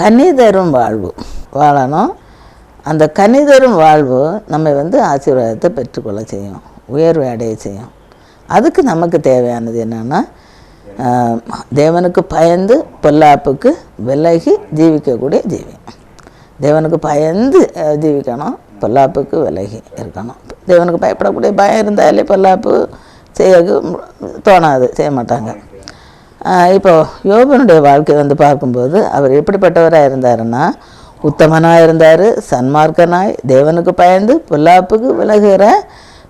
கனிதரும் வாழ்வு வாழணும். அந்த கனிதரும் வாழ்வு நம்ம ஆசீர்வாதத்தை பெற்றுக்கொள்ள செய்யும், உயர்வை அடைய செய்யும். அதுக்கு நமக்கு தேவையானது என்னென்னா, தேவனுக்கு பயந்து பொல்லாப்புக்கு விலகி ஜீவிக்கக்கூடிய ஜீவியம். தேவனுக்கு பயந்து ஜீவிக்கணும், பொல்லாப்புக்கு விலகி இருக்கணும். தேவனுக்கு பயப்படக்கூடிய பயம் இருந்தாலே பொல்லாப்பு செய்ய தோணாது, செய்ய மாட்டாங்க. இப்போது யோபனுடைய வாழ்க்கை பார்க்கும்போது அவர் எப்படிப்பட்டவராக இருந்தாருன்னா, உத்தமனாக இருந்தார், சன்மார்க்கனாய் தேவனுக்கு பயந்து பொல்லாப்புக்கு விலகுகிற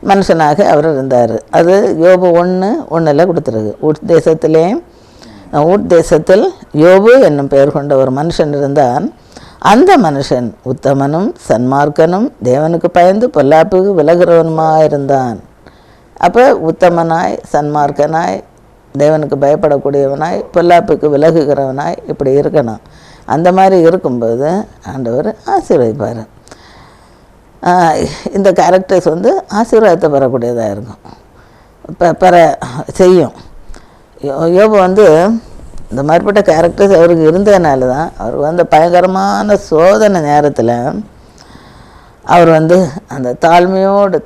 மனுஷனாக அவர் இருந்தார். அது யோபு 1:1 கொடுத்துருக்கு. ஊட் தேசத்தில் யோபு என்னும் பெயர் கொண்ட ஒரு மனுஷன் இருந்தான். அந்த மனுஷன் உத்தமனும் சன்மார்க்கனும் தேவனுக்கு பயந்து பொல்லாப்புக்கு விலகிறவனுமாக இருந்தான். அப்போ உத்தமனாய் சன்மார்க்கனாய் தேவனுக்கு பயப்படக்கூடியவனாய் பொல்லாப்புக்கு விலகுகிறவனாய் இப்படி இருக்கணும். அந்த மாதிரி இருக்கும்போது ஆண்டவர் ஆசீர்வதிப்பார். இந்த கேரக்டர்ஸ் ஆசீர்வாதத்தை பெறக்கூடியதாக இருக்கும், பெற செய்யும். யோபு இந்த மாதிரிப்பட்ட கேரக்டர்ஸ் அவருக்கு இருந்ததுனால தான் அவர் பயங்கரமான சோதனை நேரத்தில் அவர் அந்த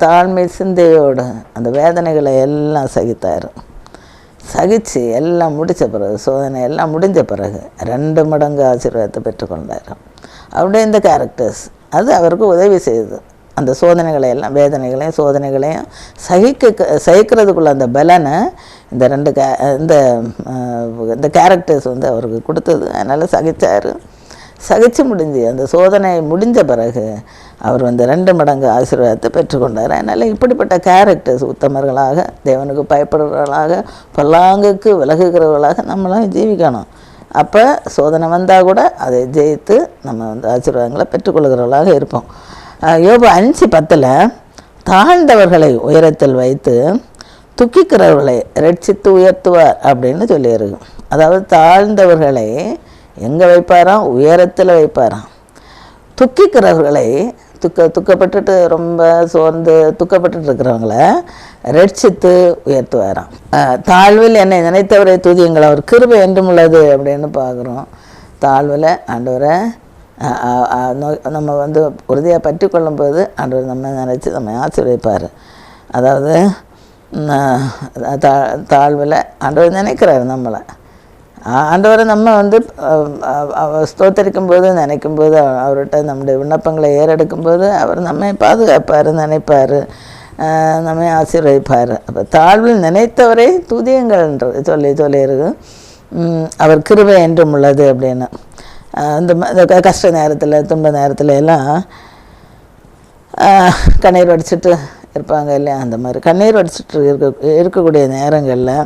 தாழ்மை சிந்தையோடு அந்த வேதனைகளை எல்லாம் சகித்து எல்லாம் முடித்த பிறகு, சோதனை எல்லாம் முடிஞ்ச பிறகு 2 மடங்கு ஆசீர்வாதத்தை பெற்றுக்கொண்டார். அவருடைய இந்த கேரக்டர்ஸ் அது அவருக்கு உதவி செய்யுது. அந்த சோதனைகளை எல்லாம், வேதனைகளையும் சோதனைகளையும் சகிக்கிறதுக்குள்ள அந்த பலனை இந்த கேரக்டர்ஸ் அவருக்கு கொடுத்தது. அதனால் சகிச்சு முடிஞ்சு அந்த சோதனை முடிஞ்ச பிறகு அவர் 2 மடங்கு ஆசீர்வாதத்தை பெற்றுக்கொண்டார். அதனால் இப்படிப்பட்ட கேரக்டர்ஸ், உத்தமர்களாக தேவனுக்கு பயப்படுறவர்களாக பொல்லாங்குக்கு விலகுகிறவர்களாக நம்மளாம் ஜீவிக்கணும். அப்போ சோதனை வந்தால் கூட அதை ஜெயித்து நம்ம ஆசீர்வாதங்களை பெற்றுக்கொள்கிறவர்களாக இருப்போம். யோபு 5:10 தாழ்ந்தவர்களை உயரத்தில் வைத்து துக்கிக்கிறவர்களை ரட்சித்து உயர்த்துவார் அப்படின்னு சொல்லியிருக்கு. அதாவது தாழ்ந்தவர்களை எங்கே வைப்பாராம்? உயரத்தில் வைப்பாராம். துக்கிக்கிறவர்களை துக்கப்பட்டுட்டு ரொம்ப சோர்ந்து துக்கப்பட்டு இருக்கிறவங்கள ரட்சித்து உயர்த்துவாராம். தாழ்வில் என்னை நினைத்தவரை துதியுங்கள், அவர் கிருபை என்றும் உள்ளது அப்படின்னு பார்க்குறோம். தாழ்வில் ஆண்டவரை நம்ம உறுதியாக பற்றி கொள்ளும்போது ஆண்டவர் நம்ம நினச்சி நம்ம ஆசீர்வதிப்பார். அதாவது தாழ்வில் ஆண்டவர் நினைக்கிறார் நம்மளை. ஆண்டவரை நம்ம ஸ்தோத்தரிக்கும் போது, நினைக்கும்போது, அவர்கிட்ட நம்முடைய விண்ணப்பங்களை ஏறெடுக்கும்போது அவர் நம்மை பாதுகாப்பார், நினைப்பார், நம்மை ஆசீர்வதிப்பார். அப்போ தாழ்வில் நினைத்தவரை துதியுங்கள்ன்றது சொல்லியிருக்கு. அவர் கிருபை என்றும் உள்ளது அப்படின்னு. இந்த கஷ்ட நேரத்தில், துன்ப நேரத்தில் எல்லாம் கண்ணீர் வடிச்சிட்டு இருப்பாங்க இல்லையா? அந்த மாதிரி கண்ணீர் வடிச்சிட்டு இருக்கக்கூடிய நேரங்களில்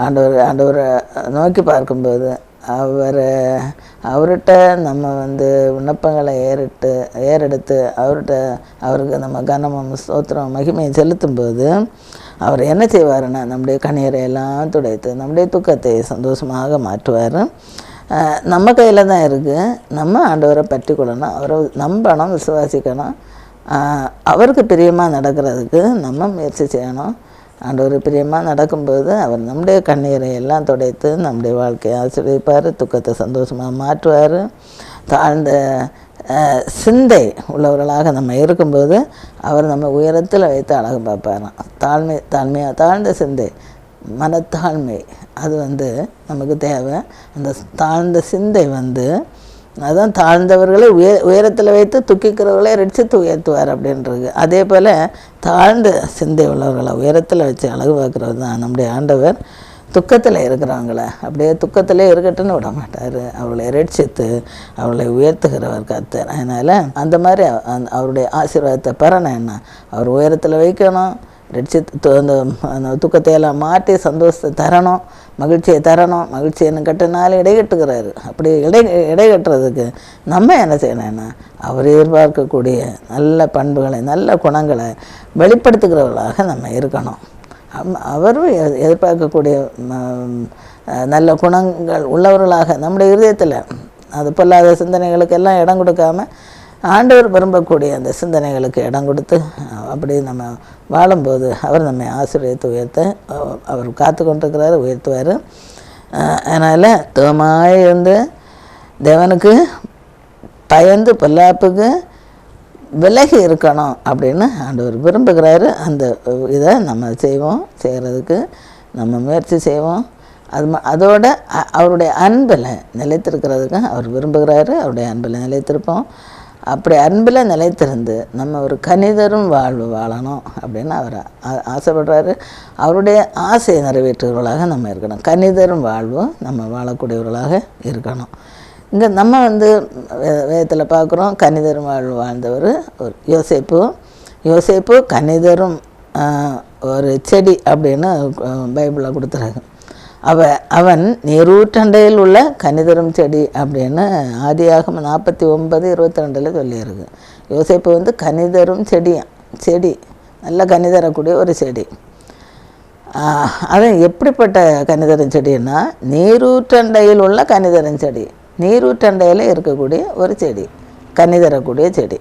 ஆண்டவரை நோக்கி பார்க்கும்போது அவர்கிட்ட நம்ம விண்ணப்பங்களை ஏறெடுத்து அவருக்கு நம்ம கனமும் ஸ்தோத்திரம் மகிமையை செலுத்தும்போது அவர் என்ன செய்வாருன்னா, நம்முடைய கண்ணீரை எல்லாம் துடைத்து நம்முடைய துக்கத்தை சந்தோஷமாக மாற்றுவார். நம்ம கையில் தான் இருக்குது. நம்ம ஆண்டவரை பற்றி கொள்ளணும், அவரை நம்பணும், விசுவாசிக்கணும். அவருக்கு பிரியமாக நடக்கிறதுக்கு நம்ம முயற்சி செய்யணும். ஆண்டவர் பிரியமாக நடக்கும்போது அவர் நம்முடைய கண்ணீரை எல்லாம் துடைத்து நம்முடைய வாழ்க்கையை ஆசீர்வதிப்பார், துக்கத்தை சந்தோஷமாக மாற்றுவார். தாழ்ந்த சிந்தை உள்ளவர்களாக நம்ம இருக்கும்போது அவர் நம்ம உயரத்தில் வைத்து அழகு பார்ப்பாராம். தாழ்ந்த சிந்தை, மனத்தாழ்மை, அது நமக்கு தேவை. அந்த தாழ்ந்த சிந்தை அதான் தாழ்ந்தவர்களை உயரத்தில் வைத்து துக்கிக்கிறவர்களை ரட்சித்து உயர்த்துவார் அப்படின்றது. அதே போல் தாழ்ந்த சிந்தை உள்ளவர்களை உயரத்தில் வச்சு அழகு பார்க்குறது தான் நம்முடைய ஆண்டவர். துக்கத்தில் இருக்கிறவங்கள அப்படியே துக்கத்திலே இருக்கட்டுன்னு விட மாட்டார், அவர்களை ரட்சித்து அவர்களை உயர்த்துகிறவர் கர்த்தர். அதனால் அந்த மாதிரி அவருடைய ஆசீர்வாதத்தை பெறணும். என்ன, அவர் உயரத்தில் வைக்கணும், ரட்சித்து அந்த துக்கத்தையெல்லாம் மாற்றி சந்தோஷத்தை தரணும், மகிழ்ச்சியை தரணும். மகிழ்ச்சியை கட்டினாலும் இடைகட்டுகிறாரு. அப்படி இடைகட்டுறதுக்கு நம்ம என்ன செய்யணும்னா, அவர் எதிர்பார்க்கக்கூடிய நல்ல பண்புகளை, நல்ல குணங்களை வெளிப்படுத்துகிறவர்களாக நம்ம இருக்கணும். அவரும் எதிர்பார்க்கக்கூடிய நல்ல குணங்கள் உள்ளவர்களாக நம்முடைய இருதயத்தில் அது பொல்லாத சிந்தனைகளுக்கெல்லாம் இடம் கொடுக்காம ஆண்டவர் விரும்பக்கூடிய அந்த சிந்தனைகளுக்கு இடம் கொடுத்து அப்படி நம்ம வாழும்போது அவர் நம்மை ஆசீர்வதித்து உயர்த்த அவர் காத்து கொண்டிருக்கிறார், உயர்த்துவார். அதனால் தூமாய் தேவனுக்கு பயந்து பொல்லாப்புக்கு விலகி இருக்கணும் அப்படின்னு ஆண்டவர் விரும்புகிறாரு. அந்த இதை நம்ம செய்கிறதுக்கு நம்ம முயற்சி செய்வோம். அதோட அவருடைய அன்பில் நிலைத்திருக்கிறதுக்கு அவர் விரும்புகிறாரு. அவருடைய அன்பில் நிலைத்திருப்போம். அப்படி அன்பில் நிலைத்திருந்து நம்ம ஒரு கனிதரும் வாழ்வு வாழணும் அப்படின்னு அவர் ஆசைப்படுறாரு. அவருடைய ஆசையை நிறைவேற்றுகிறவர்களாக நம்ம இருக்கணும். கனிதரும் வாழ்வு நம்ம வாழக்கூடியவர்களாக இருக்கணும். இங்கே நம்ம வேதத்தில் பார்க்குறோம், கனிதரும் வாழ்வு வாழ்ந்தவர் ஒரு யோசேப்பு கனிதரும் ஒரு செடி அப்படின்னு பைபிளில் கொடுத்துறாங்க. அவன் நீரூற்றண்டையில் உள்ள கனிதரும் செடி அப்படின்னு ஆதியாகமம் 49:22 சொல்லியிருக்கு. யோசேப்பு கனிதரும் செடி நல்ல கனிதரக்கூடிய ஒரு செடி. அது எப்படிப்பட்ட கனிதரும் செடின்னா, நீரூற்றண்டையில் உள்ள கனிதரும் செடி, நீரூற்றண்டையில் இருக்கக்கூடிய ஒரு செடி, கனிதரக்கூடிய செடி.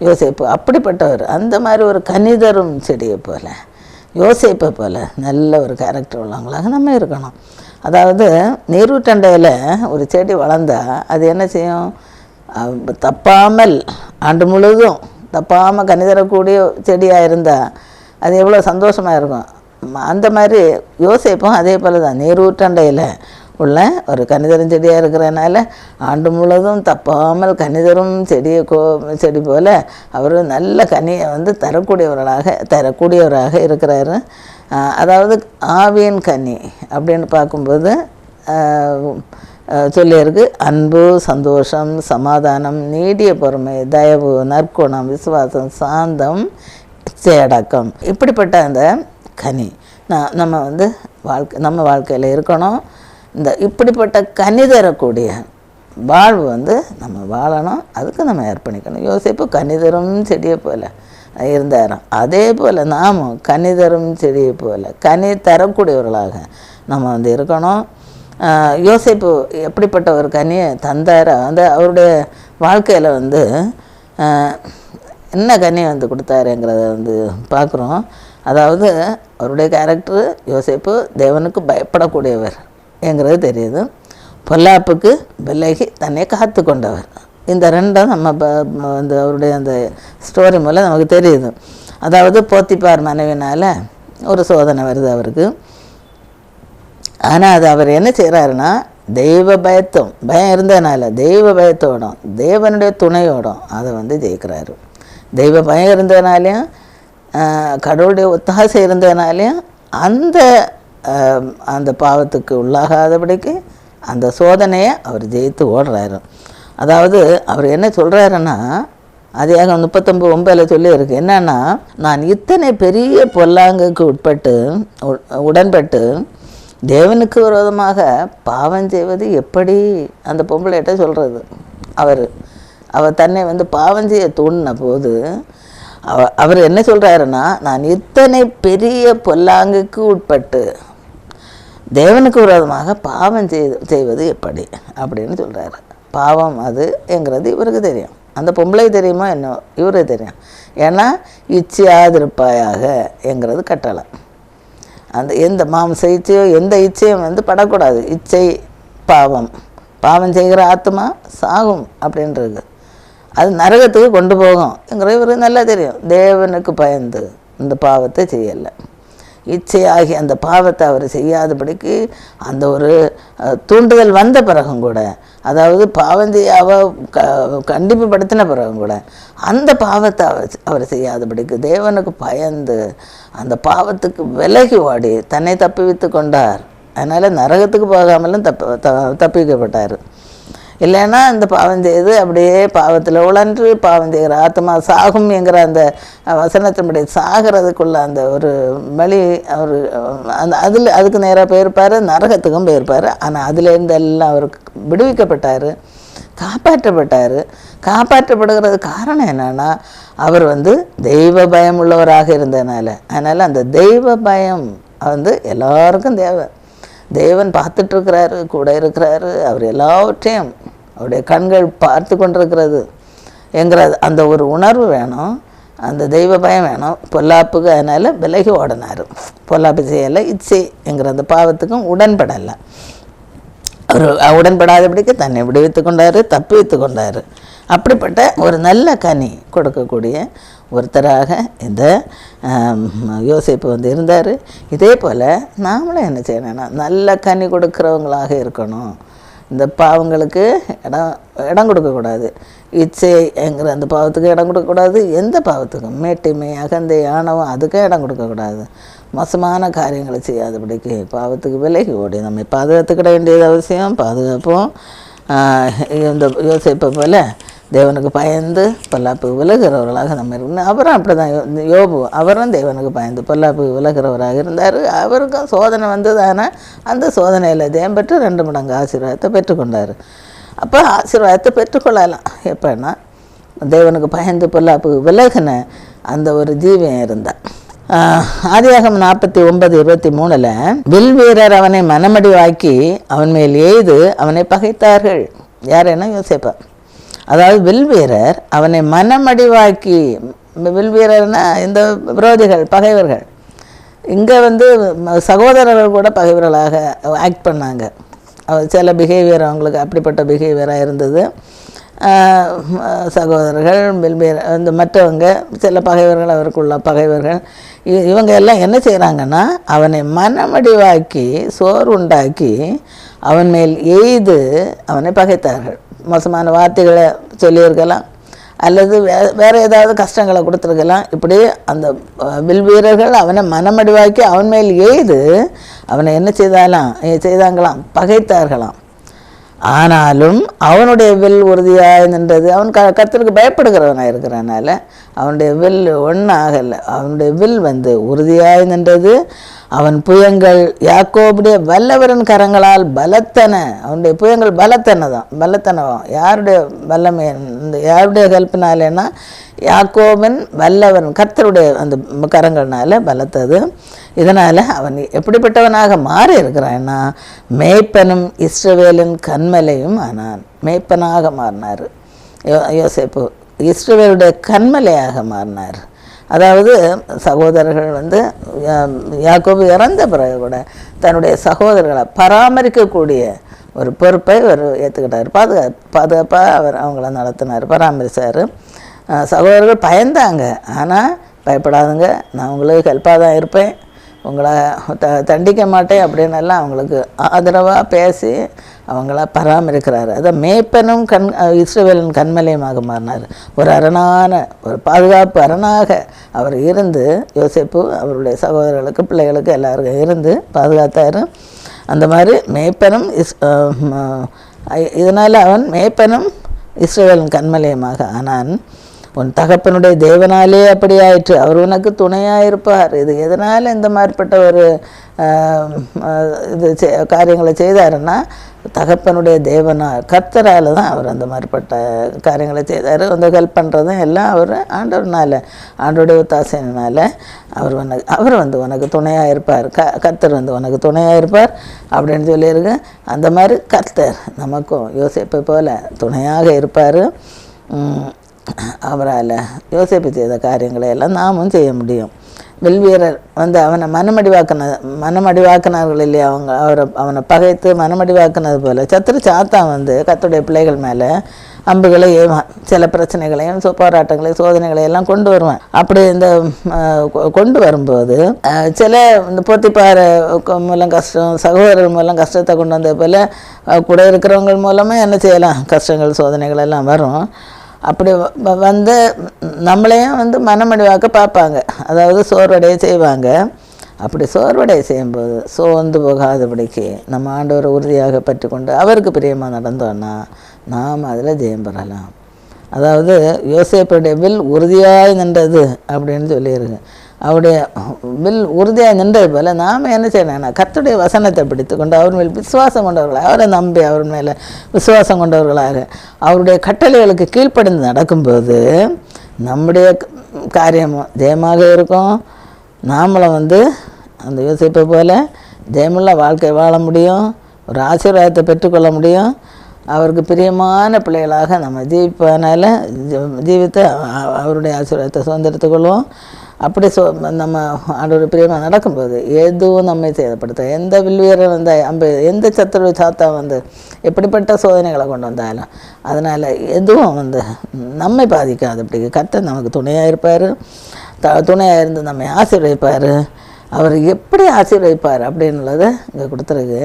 யோசேப்பு அப்படிப்பட்டவர். அந்த மாதிரி ஒரு கனிதரும் செடியை போல், யோசேப்பை போல் நல்ல ஒரு கேரக்டர் உள்ளவங்களாக நம்ம இருக்கணும். அதாவது நீரூற்றண்டையில் ஒரு செடி வளர்ந்தால் அது என்ன செய்யும்? தப்பாமல் ஆண்டு முழுதும் தப்பாமல் கனிதரக்கூடிய செடியாக இருந்தால் அது எவ்வளோ சந்தோஷமாக இருக்கும். அந்த மாதிரி யோசேப்பும் அதே போல் தான், நீரூற்றண்டையில் உள்ள ஒரு கனிதரும் செடியாக இருக்கிறதுனால ஆண்டு முழுவதும் தப்பாமல் கனிதரும் செடி போல் அவர் நல்ல கனியை தரக்கூடியவராக இருக்கிறாரு. அதாவது ஆவியின் கனி அப்படின்னு பார்க்கும்போது சொல்லியிருக்கு, அன்பு, சந்தோஷம், சமாதானம், நீடிய பொறுமை, தயவு, நற்குணம், விசுவாசம், சாந்தம், இச்சையடக்கம். இப்படிப்பட்ட அந்த கனி நம்ம வாழ்க்கையில் இருக்கணும். இப்படிப்பட்ட கனி தரக்கூடிய வாழ்வு நம்ம வாழணும். அதுக்கு நம்ம அர்ப்பணிக்கணும். யோசேப்பு கனிதரும் செடியை போல் இருந்தாராம். அதே போல் நாமும் கனிதரும் செடியை போல் கனி தரக்கூடியவர்களாக நம்ம இருக்கணும். யோசேப்பு எப்படிப்பட்ட ஒரு கனியை தந்தார அவருடைய வாழ்க்கையில் என்ன கனியை கொடுத்தாருங்கிறத பார்க்குறோம். அதாவது அவருடைய கேரக்டரு, யோசேப்பு தேவனுக்கு பயப்படக்கூடியவர் என்கிறது தெரியுது. பொல்லாப்புக்கு விலகி தன்னை காத்து கொண்டவர். இந்த ரெண்டும் நம்ம அவருடைய அந்த ஸ்டோரி மூலம் நமக்கு தெரியுது. அதாவது போத்திபார் மனைவினால் ஒரு சோதனை வருது அவருக்கு. ஆனால் அது அவர் என்ன செய்கிறாருன்னா, பயம் இருந்ததுனால தெய்வ பயத்தோடும் தேவனுடைய துணையோடும் அதை ஜெயிக்கிறாரு. தெய்வ பயம் இருந்ததுனாலையும் கடவுளுடைய ஒத்தாசை இருந்ததுனாலையும் அந்த பாவத்துக்கு உள்ளாகாதபடிக்கு அந்த சோதனையை அவர் ஜெயித்து ஓடுறாரு. அதாவது அவர் என்ன சொல்கிறாருன்னா, அதிகாரம் 39:9 சொல்லியிருக்கு. என்னன்னா, நான் இத்தனை பெரிய பொல்லாங்குக்கு உடன்பட்டு தேவனுக்கு விரோதமாக பாவம் செய்வது எப்படி? அந்த பொம்பளைகிட்ட சொல்கிறது. அவர் தன்னை பாவம் செய்ய தூண்டின போது அவர் என்ன சொல்கிறாருன்னா, நான் இத்தனை பெரிய பொல்லாங்குக்கு உட்பட்டு தேவனுக்கு விரோதமாக பாவம் செய்வது எப்படி அப்படின்னு சொல்கிறாரு. பாவம் என்கிறது இவருக்கு தெரியும். அந்த பொம்பளைக்கு தெரியுமா என்ன? இவருக்கு தெரியும். ஏன்னா இச்சையாதிருப்பாயாக என்கிறது கட்டளை. அந்த எந்த மாம்ச இச்சையோ எந்த இச்சையும் படக்கூடாது. இச்சை பாவம் செய்கிற ஆத்மா சாகும் அப்படின்றது. அது நரகத்துக்கு கொண்டு போகும் என்கிற இவருக்கு நல்லா தெரியும். தேவனுக்கு பயந்து இந்த பாவத்தை செய்யலை. இச்சையாகி அந்த பாவத்தை அவர் செய்யாதபடிக்கு அந்த ஒரு தூண்டுதல் வந்த பிறகும் கூட, அதாவது பாவம் கண்டிப்பு படுத்தின பிறகும் கூட அந்த பாவத்தை அவர் செய்யாதபடிக்கு தேவனுக்கு பயந்து அந்த பாவத்துக்கு விலகி ஓடி தன்னை தப்புவித்து கொண்டார். அதனால் நரகத்துக்கு போகாமலும் தப்பிக்கப்பட்டார். இல்லைன்னா இந்த பாவம் செய்து அப்படியே பாவத்தில் உழன்று பாவம் செய்கிற ஆத்மா சாகும் என்கிற அந்த வசனத்தின்படி சாகிறதுக்குள்ள அந்த ஒரு வழி அவர் அதுக்கு நேராக போயிருப்பார், நரகத்துக்கும் போயிருப்பார். ஆனால் அதுலேருந்து எல்லாம் அவர் விடுவிக்கப்பட்டார், காப்பாற்றப்படுகிறது காரணம் என்னன்னா, அவர் தெய்வ பயம் உள்ளவராக இருந்ததுனால. அதனால் அந்த தெய்வ பயம் எல்லாருக்கும் தேவை. தேவன் பார்த்துட்ருக்கிறாரு, கூட இருக்கிறாரு, அவர் எல்லாவற்றையும் அவருடைய கண்கள் பார்த்து கொண்டிருக்கிறது என்கிற அந்த ஒரு உணர்வு வேணும். அந்த தெய்வ பயம் வேணும். பொல்லாப்புக்கு அதனால் விலகி ஓடினார். பொல்லாப்பு செய்யலை, இச்சை என்கிற அந்த பாவத்துக்கும் உடன்படலை. அவர் உடன்படாதபடிக்கு தன்னை விடுவித்து கொண்டார், தப்பி வைத்து கொண்டார். அப்படிப்பட்ட ஒரு நல்ல கனி கொடுக்கக்கூடிய ஒருத்தராக இந்த யோசேப்பு வந்து இருந்தார். இதே போல் நாமளும் என்ன செய்யணும்னா நல்ல கனி கொடுக்குறவங்களாக இருக்கணும். இந்த பாவங்களுக்கு இடம் கொடுக்கக்கூடாது. இச்சைங்கிற அந்த பாவத்துக்கு இடம் கொடுக்கக்கூடாது. எந்த பாவத்துக்கும் மேட்டிமை, அகந்தை, ஆணவம் அதுக்கே இடம் கொடுக்கக்கூடாது. மோசமான காரியங்களை செய்யாதபடிக்கு பாவத்துக்கு விலகி ஓடி நம்மை பாதுகாத்துக்கிட வேண்டியது அவசியம். பாதுகாப்போம். இந்த யோசேப்பை போல் தேவனுக்கு பயந்து பொல்லாப்பு விலகிறவர்களாக நம்ம இருக்கணும். அவரும் அப்படி தான் யோபு, அவரும் தேவனுக்கு பயந்து பொல்லாப்பு விலகிறவராக இருந்தார். அவருக்கும் சோதனை வந்ததான அந்த சோதனையில் ஜெயம் பெற்று 2 மடங்கு ஆசீர்வாதத்தை பெற்றுக்கொண்டார். அப்போ ஆசீர்வாதத்தை பெற்றுக்கொள்ளலாம் எப்போன்னா தேவனுக்கு பயந்து பொல்லாப்பு விலகின அந்த ஒரு ஜீவன் இருந்தால். ஆதியாகமம் 49:23 வில் வீரர் அவனை மனமடிவாக்கி அவன் மேல் எய்து அவனை பகைத்தார்கள். யார் என்ன யோசிப்பா. அதாவது வில் வீரர் அவனை மனமடிவாக்கி, வில் வீரர்னா இந்த விரோதிகள், பகைவர்கள். இங்கே வந்து சகோதரர்கள் கூட பகைவர்களாக ஆக்ட் பண்ணாங்க. சில பிஹேவியர் அவங்களுக்கு அப்படிப்பட்ட பிஹேவியராக இருந்தது. சகோதரர்கள், வில் இந்த மற்றவங்க சில பகைவர்கள், அவருக்குள்ள பகைவர்கள், இவங்க எல்லாம் என்ன செய்கிறாங்கன்னா அவனை மனமடிவாக்கி சோறு உண்டாக்கி அவன் மேல் எய்து அவனை பகைத்தார்கள். மோசமான வார்த்தைகளை சொல்லியிருக்கலாம், அல்லது வேறு ஏதாவது கஷ்டங்களை கொடுத்துருக்கலாம். இப்படி அந்த வில் வீரர்கள் அவனை மனமடிவாக்கி அவன் மேல் எய்து அவனை என்ன செய்தாங்களாம், பகைத்தார்களாம். ஆனாலும் அவனுடைய வில் உறுதியாக நின்றது. அவன் கர்த்தருக்கு பயப்படுகிறவனாக இருக்கிறனால அவனுடைய வில் ஒன்றும் ஆகலை. அவனுடைய வில் வந்து உறுதியாக நின்றது. அவன் புயங்கள் யாக்கோபுடைய வல்லவரின் கரங்களால் பலத்தன. அவனுடைய புயங்கள் பலத்தனவாம். யாருடைய வல்லமை, இந்த யாருடைய ஹெல்ப்னாலேன்னா யாக்கோபின் வல்லவன் கர்த்தருடைய அந்த கரங்கள்னால பலத்தது. இதனால் அவன் எப்படிப்பட்டவனாக மாறி இருக்கிறான்னா மேய்ப்பனும் இஸ்ரவேலின் கண்மலையும் ஆனான். மேய்ப்பனாக மாறினார் யோசேப்பு. இஸ்ரவேலுடைய கண்மலையாக மாறினார். அதாவது சகோதரர்கள் வந்து யாக்கோபு இறந்த பிறகு கூட தன்னுடைய சகோதரர்களை பராமரிக்கக்கூடிய ஒரு பொறுப்பை அவர் ஏற்றுக்கிட்டார். பாதுகாப்பாக அவர் அவங்கள நடத்தினார், பராமரித்தார். சகோதரர்கள் பயந்தாங்க. ஆனால் பயப்படாதுங்க, நான் உங்களுக்கு ஹெல்ப்பாக தான் இருப்பேன், உங்களை தண்டிக்க மாட்டேன் அப்படின்னு எல்லாம் அவங்களுக்கு ஆதரவாக பேசி அவங்கள பராமரிக்கிறாரு. அதை மேய்ப்பனும் இஸ்ரவேலின் கண்மலையுமாக மாறினார். ஒரு அரணான, ஒரு பாதுகாப்பு அரணாக அவர் இருந்து யோசேப்பு அவருடைய சகோதரர்களுக்கு, பிள்ளைகளுக்கு எல்லாருக்கும் இருந்து பாதுகாத்தார். அந்த மாதிரி மேய்ப்பனும் இதனால் அவன் மேய்ப்பனும் இஸ்ரவேலின் கண்மலையுமாக ஆனான். உன் தகப்பனுடைய தேவனாலே அப்படி ஆயிற்று, அவர் உனக்கு துணையாக இருப்பார். இது எதனால் இந்த மாதிரிப்பட்ட ஒரு இது காரியங்களை செய்தாருன்னா தகப்பனுடைய தேவனார் கர்த்தரால் தான் அவர் அந்த மாதிரிப்பட்ட காரியங்களை செய்தார். அந்த ஹெல்ப் பண்ணுறதும் எல்லாம் அவர் ஆண்டவர்னால, ஆண்டோடைய ஒத்தாசையினால் அவர் வந்து உனக்கு துணையாக இருப்பார், கர்த்தர் வந்து உனக்கு துணையாக இருப்பார் அப்படின்னு சொல்லியிருக்கு. அந்த மாதிரி கர்த்தர் நமக்கும் யோசேப்பை போல் துணையாக இருப்பார். அவரால் யோசேப்பு செய்த காரியங்களை எல்லாம் நாமும் செய்ய முடியும். வில்வீரர் வந்து அவனை மனமடிவாக்கினார்கள் இல்லையா, அவனை பகைத்து மனமடிவாக்கினது போல் சாத்தான் வந்து கர்த்தருடைய பிள்ளைகள் மேலே அம்புகளை ஏவான், சில பிரச்சனைகளையும் போராட்டங்களையும் சோதனைகளையும் எல்லாம் கொண்டு வருவான். அப்படி இந்த கொண்டு வரும்போது சில இந்த போத்திப்பார மூலம் கஷ்டம், சகோதரர்கள் மூலம் கஷ்டத்தை கொண்டு வந்த போல் கூட இருக்கிறவங்க மூலமாக என்ன செய்யலாம், கஷ்டங்கள் சோதனைகள் எல்லாம் வரும். அப்படி வந்து நம்மளையும் வந்து மனமடிவாக்க பார்ப்பாங்க, அதாவது சோர்வடைய செய்வாங்க. அப்படி சோர்வடைய செய்யும்போது சோர்ந்து போகாதபடிக்கு நம்ம ஆண்டவரை உறுதியாக பற்றி கொண்டு அவருக்கு பிரியமாக நடந்தோன்னா நாம் அதில் ஜெயம் பெறலாம். அதாவது யோசேப்புடைய வில் உறுதியாக நின்றது அப்படின்னு சொல்லியிருக்கு. அவருடைய வில் உறுதியாக நின்றது போல் நாம் என்ன செய்யணும்னா கர்த்தருடைய வசனத்தை பிடித்து கொண்டு அவர் மேல் விசுவாசம் கொண்டவர்களாக, அவரை நம்பி அவர் மேலே விசுவாசம் கொண்டவர்களாக அவருடைய கட்டளைகளுக்கு கீழ்ப்படிந்து நடக்கும்போது நம்முடைய காரியமும் ஜெயமாக இருக்கும். நாமளும் வந்து அந்த யோசிப்பை போல் ஜெயமுள்ள வாழ்க்கை வாழ முடியும், ஒரு ஆசீர்வாதத்தை பெற்றுக்கொள்ள முடியும். அவருக்கு பிரியமான பிள்ளைகளாக நம்ம ஜீவிப்பதனால ஜீவித்து அவருடைய ஆசீர்வாதத்தை சுதந்திரத்துக்கொள்வோம். அப்படி நம்ம ஆண்டவர் பிரியமாக நடக்கும்போது எதுவும் நம்மை சேதப்படுத்த, எந்த வில்வீரன் வந்தால் எந்த சத்துரு சாத்தா எப்படிப்பட்ட சோதனைகளை கொண்டு வந்தாலும் அதனால் எதுவும் நம்மை பாதிக்காது. அப்படி கர்த்தர் நமக்கு துணையாக இருப்பார். துணையாக இருந்து நம்மை ஆசீர்வதிப்பார். அவர் எப்படி ஆசீர்வதிப்பார் அப்படின்னுள்ளதை இங்கே கொடுத்துருக்கு.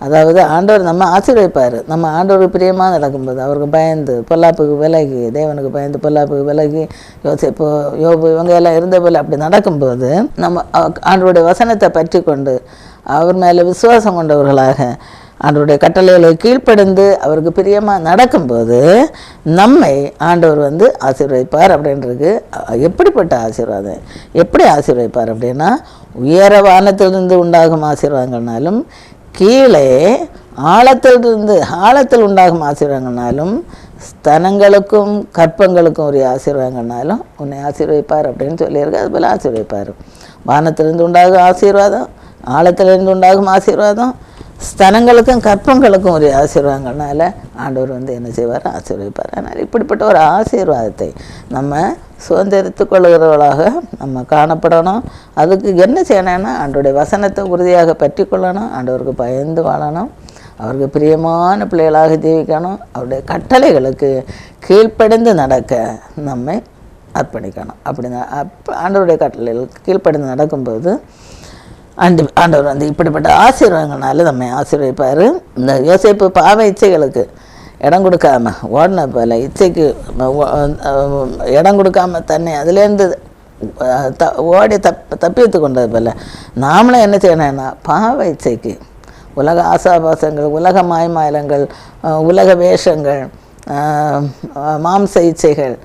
அதாவது ஆண்டவர் நம்ம ஆசீர்வதிப்பார். நம்ம ஆண்டவருக்கு பிரியமாக நடக்கும்போது அவருக்கு பயந்து பொல்லாப்புக்கு விலகி, தேவனுக்கு பயந்து பொல்லாப்புக்கு விலகி, யோசிப்பு யோபு இவங்க எல்லாம் இருந்த போல் அப்படி நடக்கும்போது நம்ம ஆண்டவருடைய வசனத்தை பற்றி கொண்டு அவர் மேலே விசுவாசம் கொண்டவர்களாக ஆண்டவருடைய கட்டளைகளை கீழ்ப்படிந்து அவருக்கு பிரியமாக நடக்கும்போது நம்மை ஆண்டவர் ஆசீர்வதிப்பார் அப்படின்றது. எப்படிப்பட்ட ஆசீர்வாதம், எப்படி ஆசீர்வதிப்பார் அப்படின்னா, உயர வானத்திலிருந்து உண்டாகும் ஆசீர்வாதங்கள்னாலும் கீழே ஆழத்தில் உண்டாகும் ஆசீர்வாதங்கள்னாலும் ஸ்தனங்களுக்கும் கற்பங்களுக்கும் உரிய ஆசீர்வாதங்கள்னாலும் உன்னை ஆசீர்வதிப்பார் அப்படின்னு சொல்லியிருக்கு. அதுபோல் ஆசீர்வதிப்பார். வானத்திலிருந்து உண்டாகும் ஆசீர்வாதம், ஆழத்திலிருந்து உண்டாகும் ஆசீர்வாதம், ஸ்தனங்களுக்கும் கற்பங்களுக்கும் ஒரு ஆசீர்வாதங்கள்னால ஆண்டவர் என்ன செய்வார், ஆசீர்வதிப்பார். அதனால் இப்படிப்பட்ட ஒரு ஆசீர்வாதத்தை நம்ம சுதந்திரித்து கொள்ளுகிறவர்களாக நம்ம காணப்படணும். அதுக்கு என்ன செய்யணும்னா ஆண்டவருடைய வசனத்தை உறுதியாக பற்றி கொள்ளணும், ஆண்டவருக்கு பயந்து வாழணும், அவருக்கு பிரியமான பிள்ளைகளாக ஜீவிக்கணும், அவருடைய கட்டளைகளுக்கு கீழ்ப்படிந்து நடக்க நம்மை அர்ப்பணிக்கணும். அப்படி ஆண்டவருடைய கட்டளைகளுக்கு கீழ்ப்படிந்து நடக்கும்போது ஆண்டவர் இப்படிப்பட்ட ஆசீர்வாதங்கள்னால நம்ம ஆசீர்வதிப்பார். இந்த யோசேப்பு பாவ இச்சைகளுக்கு இடம் கொடுக்காம ஓடின போல், இச்சைக்கு இடம் கொடுக்காம தன்னை அதுலேருந்து ஓடி தப்பித்து கொண்டது போல் நாமளும் என்ன செய்யணும்னா பாவ இச்சைக்கு, உலக ஆசாபாசங்கள், உலக மாய்மாயலங்கள், உலக வேஷங்கள், மாம்ச இச்சைகள்,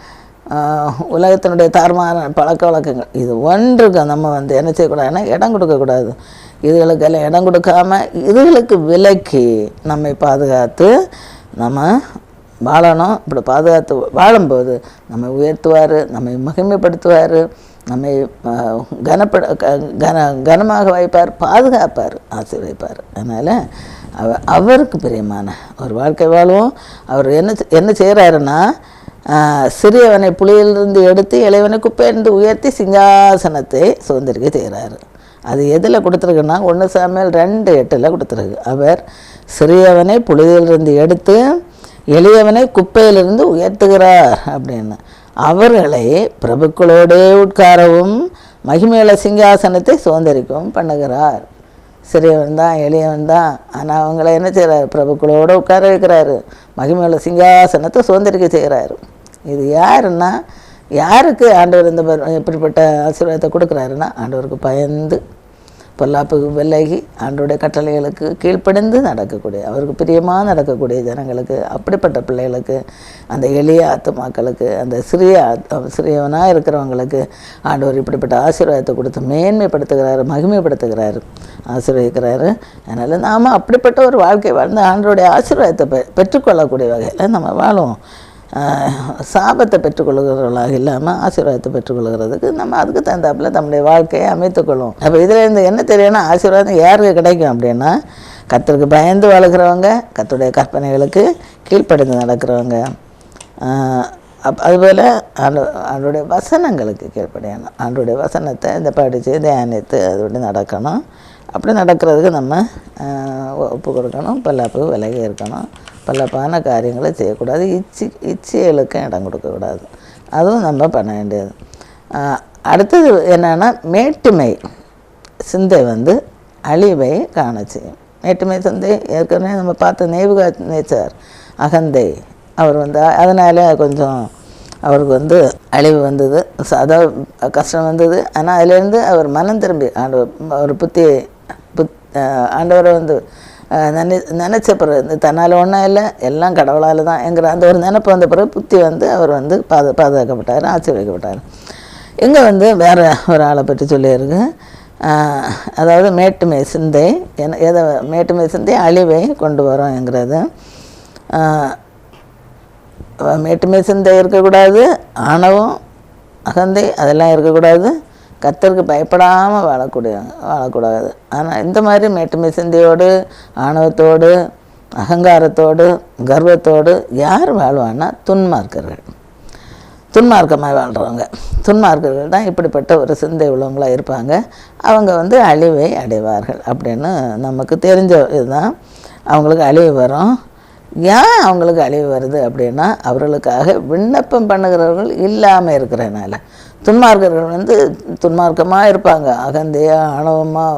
உலகத்தினுடைய தார்மான பழக்க வழக்கங்கள், இது ஒன்றுக்கு நம்ம என்ன செய்யக்கூடாதுன்னா இடம் கொடுக்கக்கூடாது. இதுகளுக்கெல்லாம் இடம் கொடுக்காம இதுகளுக்கு விலக்கி நம்மை பாதுகாத்து நம்ம வாழணும். இப்படி பாதுகாத்து வாழும்போது நம்மை உயர்த்துவார், நம்மை மகிமைப்படுத்துவார், நம்மை கனமாக வைப்பார், பாதுகாப்பார், ஆசீர்வதிப்பார். அதனால் அவருக்கு பிரியமான ஒரு வாழ்க்கை வாழ்வோம். அவர் என்ன செய்கிறாருன்னா, சிறியவனை புலியிலிருந்து எடுத்து இளையவனை குப்பையிலிருந்து உயர்த்தி சிங்காசனத்தை சுதந்திரிக்க செய்கிறாரு. அது எதில் கொடுத்துருக்குன்னா 1 சாமுவேல் 2:8 கொடுத்துருக்கு. அவர் சிறியவனை புலியிலிருந்து எடுத்து எளியவனை குப்பையிலிருந்து உயர்த்துகிறார் அப்படின்னு. அவர்களை பிரபுக்களோடே உட்காரவும் மகிமையுள்ள சிங்காசனத்தை சுதந்திரிக்கவும் பண்ணுகிறார். சிறியவன் தான், எளியவன் தான், ஆனால் அவங்கள என்ன செய்கிறார், பிரபுக்களோடு உட்கார வைக்கிறாரு, மகிமையுள்ள சிங்காசனத்தை சுதந்திரிக்க செய்கிறாரு. இது யாருன்னா, யாருக்கு ஆண்டவர் இப்படிப்பட்ட ஆசீர்வாதத்தை கொடுக்குறாருன்னா, ஆண்டவருக்கு பயந்து பொல்லாப்புக்கு விலகி ஆண்டவருடைய கட்டளைகளுக்கு கீழ்ப்படிந்து நடக்கக்கூடிய, அவருக்கு பிரியமாக நடக்கக்கூடிய ஜனங்களுக்கு, அப்படிப்பட்ட பிள்ளைகளுக்கு, அந்த எளிய ஆத்துமாக்களுக்கு, அந்த சிறியவனாக இருக்கிறவங்களுக்கு ஆண்டவர் இப்படிப்பட்ட ஆசீர்வாதத்தை கொடுத்து மேன்மைப்படுத்துகிறாரு, மகிமைப்படுத்துகிறாரு, ஆசீர்வதிக்கிறாரு. அதனால் நாம் அப்படிப்பட்ட ஒரு வாழ்க்கை வாழ்ந்து ஆண்டவருடைய ஆசீர்வாதத்தை பெற்றுக்கொள்ளக்கூடிய வகையில் நம்ம வாழுவோம். சாபத்தை பெற்றுக்கொள்கிறவர்களாக இல்லாமல் ஆசீர்வாதத்தை பெற்றுக்கொள்கிறதுக்கு நம்ம அதுக்கு தகுந்தாப்பில் நம்முடைய வாழ்க்கையை அமைத்துக்கொள்ளும். அப்போ இதில் என்ன தெரியும்னா, ஆசீர்வாதம் யாருக்கு கிடைக்கும் அப்படின்னா, கர்த்தருக்கு பயந்து வாழுகிறவங்க, கர்த்தருடைய கற்பனைகளுக்கு கீழ்ப்படிந்து நடக்கிறவங்க, அதுபோல் ஆண்டோடைய வசனங்களுக்கு கீழ்ப்படியணும். ஆண்டோடைய வசனத்தை இந்த படித்து தியானித்து அதோட நடக்கணும். அப்படி நடக்கிறதுக்கு நம்ம ஒப்பு கொடுக்கணும், பல்லாப்புக்கு விலகி இருக்கணும், பல்லப்பான காரியங்களை செய்யக்கூடாது, இச்சைகளுக்கும் இடம் கொடுக்கக்கூடாது. அதுவும் நம்ம பண்ண வேண்டியது. அடுத்தது என்னென்னா, மேட்டுமை சிந்தை அழிவை காண செய்யும். மேட்டுமை சிந்தை ஏற்கனவே நம்ம பார்த்த நேபுகாத்நேச்சார் அகந்தை, அவர் அதனால் கொஞ்சம் அவருக்கு அழிவு வந்தது, அதாவது கஷ்டம் வந்தது. ஆனால் அதிலேருந்து அவர் மனம் திரும்பி அவர் ஆண்டவரை நினச்ச பிறகு தன்னால் ஒன்றும் இல்லை, எல்லாம் கடவுளால் தான் என்கிற அந்த ஒரு நினைப்பு வந்த பிறகு புத்தி அவர் பாதுகாக்கப்பட்டார், ஆசீர்வதிக்கப்பட்டார். இங்கே வேறு ஒரு ஆளை பற்றி சொல்லியிருக்கு. அதாவது மேட்டுமை சிந்தை மேட்டுமை சிந்தை அழிவை கொண்டு வரோங்கிறது. மேட்டுமை சிந்தை இருக்கக்கூடாது, ஆணவம் அகந்தை அதெல்லாம் இருக்கக்கூடாது, கர்த்தருக்கு பயப்படாமல் வாழக்கூடாது. ஆனால் இந்த மாதிரி மேட்டுமை சிந்தையோடு, ஆணவத்தோடு, அகங்காரத்தோடு, கர்வத்தோடு யார் வாழ்வான்னா துன்மார்க்கர்கள். துன்மார்க்கமாக வாழ்கிறவங்க, துன்மார்க்கர்கள் தான் இப்படிப்பட்ட ஒரு சிந்தை உள்ளவங்களாக இருப்பாங்க. அவங்க வந்து அழிவை அடைவார்கள் அப்படின்னு நமக்கு தெரிஞ்ச இதுதான். அவங்களுக்கு அழிவு வரும். ஏன் அவங்களுக்கு அழிவு வருது அப்படின்னா, அவர்களுக்காக விண்ணப்பம் பண்ணுகிறவர்கள் இல்லாமல் இருக்கிறனால. துன்மார்க்கர்கள் வந்து துன்மார்க்கமாக இருப்பாங்க, அகந்தையாக ஆணவமாக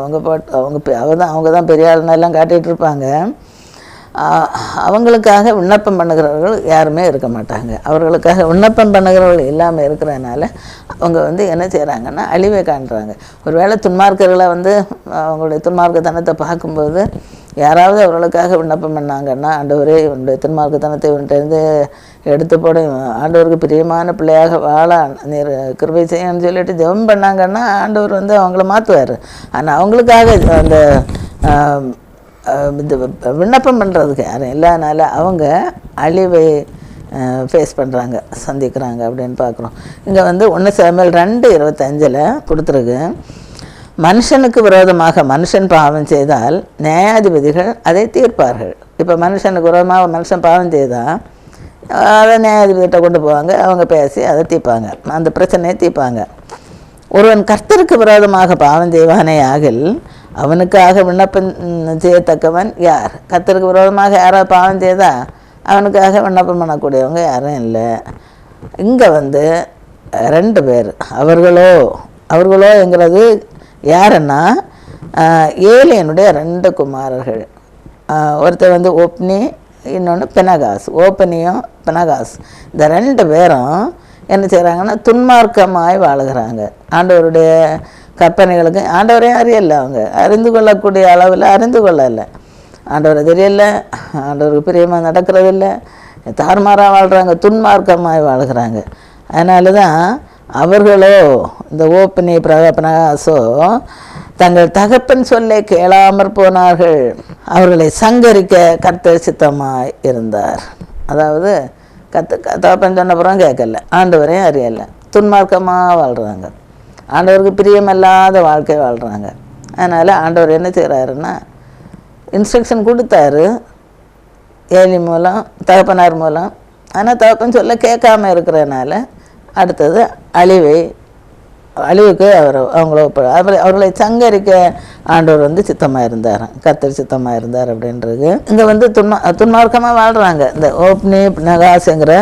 அவங்க தான் பெரிய ஆளுநெல்லாம் காட்டிகிட்டு இருப்பாங்க. அவங்களுக்காக விண்ணப்பம் பண்ணுகிறவர்கள் யாருமே இருக்க மாட்டாங்க. அவர்களுக்காக விண்ணப்பம் பண்ணுகிறவர்கள் இல்லாமல் இருக்கிறதுனால அவங்க வந்து என்ன செய்கிறாங்கன்னா அழிவை காண்றாங்க. ஒருவேளை துன்மார்க்கர்களை வந்து அவங்களுடைய துன்மார்க்கத்தனத்தை பார்க்கும்போது யாராவது அவர்களுக்காக விண்ணப்பம் பண்ணாங்கன்னா, ஆண்டவரே இவனுடைய துன்மார்க்கத்தனத்தை இவன்கிட்டருந்து எடுத்து போட, ஆண்டவருக்கு பிரியமான பிள்ளையாக வாழ நீர் கிருபை செய்யணும்னு சொல்லிட்டு ஜெபம் பண்ணாங்கன்னா ஆண்டவர் வந்து அவங்கள மாற்றுவார். ஆனால் அவங்களுக்காக அந்த இந்த விண்ணப்பம் பண்ணுறதுக்கு யாரும் இல்லாதனால அவங்க அழிவை ஃபேஸ் பண்ணுறாங்க, சந்திக்கிறாங்க அப்படின்னு பார்க்குறோம். இங்கே வந்து 1 சாமுவேல் 2:25 கொடுத்துருக்கு. மனுஷனுக்கு விரோதமாக மனுஷன் பாவம் செய்தால் நியாயாதிபதிகள் அதை தீர்ப்பார்கள். இப்போ மனுஷனுக்கு விரோதமாக மனுஷன் பாவம் செய்தால் அதை நியாயாதிபதிகிட்ட கொண்டு போவாங்க. அவங்க பேசி அதை தீர்ப்பாங்க, அந்த பிரச்சனையை தீர்ப்பாங்க. ஒருவன் கர்த்தருக்கு விரோதமாக பாவம் செய்வானே ஆகில் அவனுக்காக விண்ணப்பம் செய்யத்தக்கவன் யார்? கர்த்தருக்கு விரோதமாக யாராவது பாவம் செய்தால் அவனுக்காக விண்ணப்பம் பண்ணக்கூடியவங்க யாரும் இல்லை. இங்கே வந்து 2 பேர், அவர்களோங்கிறது யாருன்னா ஏலியனுடைய 2 குமாரர்கள். ஒருத்தர் வந்து ஒப்னி, இன்னொன்று பெனகாஸ். ஓப்பனியும் பெனகாஸ், இந்த 2 பேரும் என்ன செய்கிறாங்கன்னா துன்மார்க்கமாய் வாழுகிறாங்க. ஆண்டவருடைய கற்பனைகளுக்கு ஆண்டவரையும் அறியலை, அவங்க அறிந்து கொள்ளக்கூடிய அளவில் அறிந்து கொள்ளலை. ஆண்டவரை தெரியல, ஆண்டவருக்கு பிரியமாக நடக்கிறதில்லை, தாறுமாறாக வாழ்கிறாங்க, துன்மார்க்கமாய் வாழ்கிறாங்க. அதனால தான் அவர்களோ, இந்த ஓப்பனி பிரகாசோ தங்கள் தகப்பன் சொல்லை கேளாமற் போனார்கள். அவர்களை சங்கரிக்க கர்த்தர் சித்தமாய் இருந்தார். அதாவது தகப்பன் சொன்னப்புறம் கேட்கல, ஆண்டவரையும் அறியலை, துன்மார்க்கமாக வாழ்கிறாங்க, ஆண்டவருக்கு பிரியமில்லாத வாழ்க்கை வாழ்கிறாங்க. அதனால் ஆண்டவர் என்ன செய்கிறாருன்னா இன்ஸ்ட்ரக்ஷன் கொடுத்தாரு ஏலி மூலம், தகப்பனார் மூலம். ஆனால் தகப்பன் சொல்ல கேட்காம இருக்கிறதுனால அடுத்தது அழிவுக்கு அவர்களை சங்கரிக்க ஆண்டவர் வந்து சித்தமாக இருந்தார், கர்த்தர் சித்தமாக இருந்தார் அப்படின்றது. இங்கே வந்து துன்மார்க்கமாக வாழ்கிறாங்க. இந்த ஓப்னி நகாஸுங்கிற